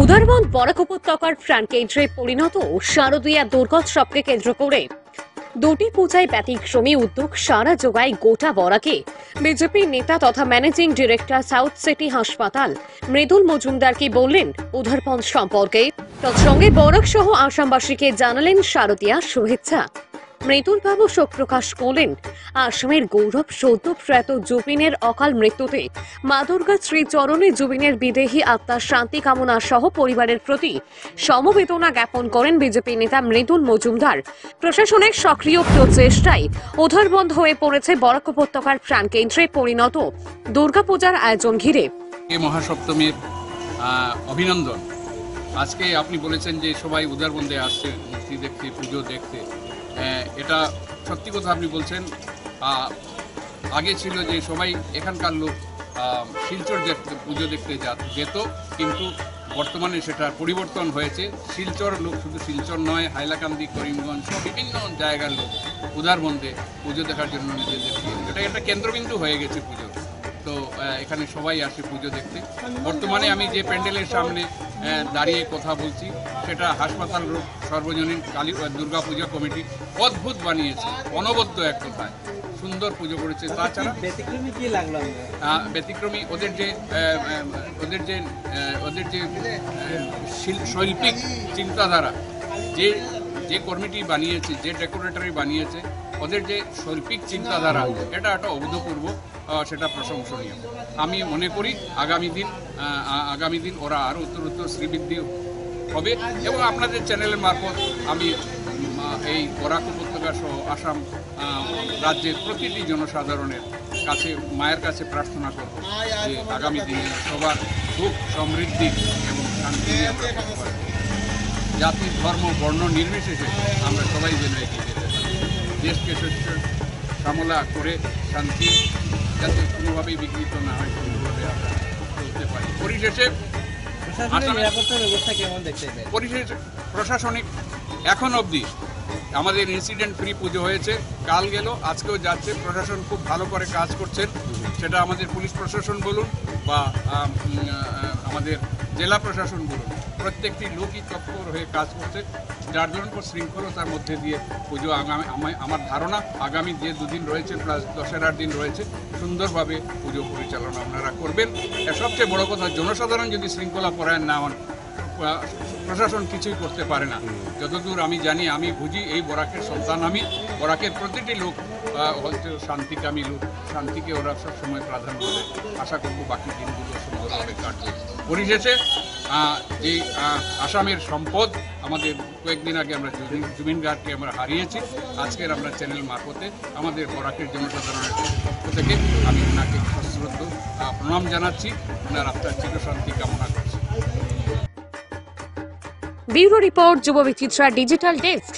উদারবন বরাক উপত্যকার প্রাণকেন্দ্রে পরিণত শারদীয়া দুর্গোৎসবকে কেন্দ্র করে দুটি পূজায় ব্যতিক্রমী উদ্যোগ সারা জোগায় গোটা বরাকে। বিজেপি নেতা তথা ম্যানেজিং ডিরেক্টর সাউথ সিটি হাসপাতাল মৃদুল মজুমদার কি বললেন উদারবন সম্পর্কে, তৎসঙ্গে বরাক সহ আসামবাসীকে জানালেন শারদীয়া শুভেচ্ছা। মৃদুলবাবু শোক প্রকাশ করলেন আসামের গৌরব সদ্য প্রয়াত জুবিনের অকাল মৃত্যুতে মা দুর্গা শ্রীচরণে জুবিনের বিদেহী আত্মার শান্তি কামনা সহ পরিবারের প্রতি সমবেদনা জ্ঞাপন করেন বিজেপি নেতা মৃদুল মজুমদার। প্রশাসনের সক্রিয় প্রচেষ্টায় উদারবন হয়ে পড়েছে বরাক উপত্যকার প্রাণকেন্দ্রে পরিণত দুর্গাপূজার আয়োজন ঘিরে। এই মহাসপ্তমীর অভিনন্দন। আজকে আপনি বলেছেন যে সবাই উদারবন্দে আসছে মূর্তি দেখতে, পুজো দেখতে। এটা সত্যি কথা আপনি বলছেন। আগে ছিল যে সবাই এখানকার লোক শিলচর দেখতে, পুজো দেখতে যেত, কিন্তু বর্তমানে সেটা পরিবর্তন হয়েছে। শিলচর লোক শুধু শিলচর নয়, হাইলাকান্দি, করিমগঞ্জ সব বিভিন্ন জায়গার লোক উদারবন্দে পুজো দেখার জন্য নিজেদের এটা একটা কেন্দ্রবিন্দু হয়ে গেছে পুজো। তো এখানে সবাই আসে পুজো দেখতে। বর্তমানে আমি যে প্যান্ডেলের সামনে দাঁড়িয়ে কথা বলছি সেটা হাসপাতাল রোড সর্বজনীন কালী দুর্গা পূজা কমিটি অদ্ভুত বানিয়েছে, অনবদ্য এক কথায় সুন্দর পুজো করেছে। তাছাড়া ব্যতিক্রমী কি লাগলো? ব্যতিক্রমী ওদের যে শৈল্পিক চিন্তাধারা, যে কমিটি বানিয়েছে, যে ডেকোরেটরি বানিয়েছে, ওদের যে শৈল্পিক চিন্তাধারা এটা একটা অভূতপূর্ব, সেটা প্রশংসনীয়। আমি মনে করি আগামী দিন ওরা আরও উত্তরোত্তর শ্রীবৃদ্ধি হবে এবং আপনাদের চ্যানেলের মারফত আমি এই বরাক উপত্যকা সহ আসাম রাজ্যের প্রতিটি জনসাধারণের কাছে, মায়ের কাছে প্রার্থনা করব যে আগামী দিনে সবার সুখ, সমৃদ্ধি এবং শান্তি নিয়ে আমরা করতে পারি। জাতি, ধর্ম, বর্ণ নির্বিশেষে আমরা সবাই যেন এগিয়ে যেতে পারি। দেশকে শস্য শ্যামলা করে শান্তি যাতে কোনোভাবেই বিঘ্নিত না হয়, কোনোভাবে আমরা চলতে পারি। পরিশেষে প্রশাসনিক এখন অবধি আমাদের ইনসিডেন্ট ফ্রি পুজো হয়েছে, কাল গেল, আজকেও যাচ্ছে। প্রশাসন খুব ভালো করে কাজ করছেন, সেটা আমাদের পুলিশ প্রশাসন বলুন বা আমাদের জেলা প্রশাসন বলুন, প্রত্যেকটি লোকই তৎপর হয়ে কাজ করছে, যার জন্য শৃঙ্খলতার মধ্যে দিয়ে পুজো আমার ধারণা আগামী যে দুদিন রয়েছে, প্লাস দশেরার দিন রয়েছে, সুন্দরভাবে পুজো পরিচালনা আপনারা করবেন। আর সবচেয়ে বড় কথা, জনসাধারণ যদি শৃঙ্খলা পরায়ণ না হন, প্রশাসন কিছুই করতে পারে না। যতদূর আমি জানি, আমি বুঝি, এই বরাকের সন্তান আমি, বরাকের প্রতিটি লোক হচ্ছে শান্তিকামী লোক, শান্তিকে ওরা সবসময় প্রাধান্য দেয়। আশা করবো বাকি দিনগুলো সুন্দরভাবে কাটবে। পরিশেষে যে আসামের সম্পদ, আমাদের কয়েকদিন আগে আমরা জুবিন গার্গকে আমরা হারিয়েছি, আজকের আমরা চ্যানেল মারফতে আমাদের বরাকের জনসাধারণের পক্ষ থেকে আমি ওনাকে সশ্রদ্ধ প্রণাম জানাচ্ছি, ওনার আত্মার চিরশান্তি কামনা করছি। ব্যুরো রিপোর্ট, যুব বিচিত্রা ডিজিটাল ডেস্ক।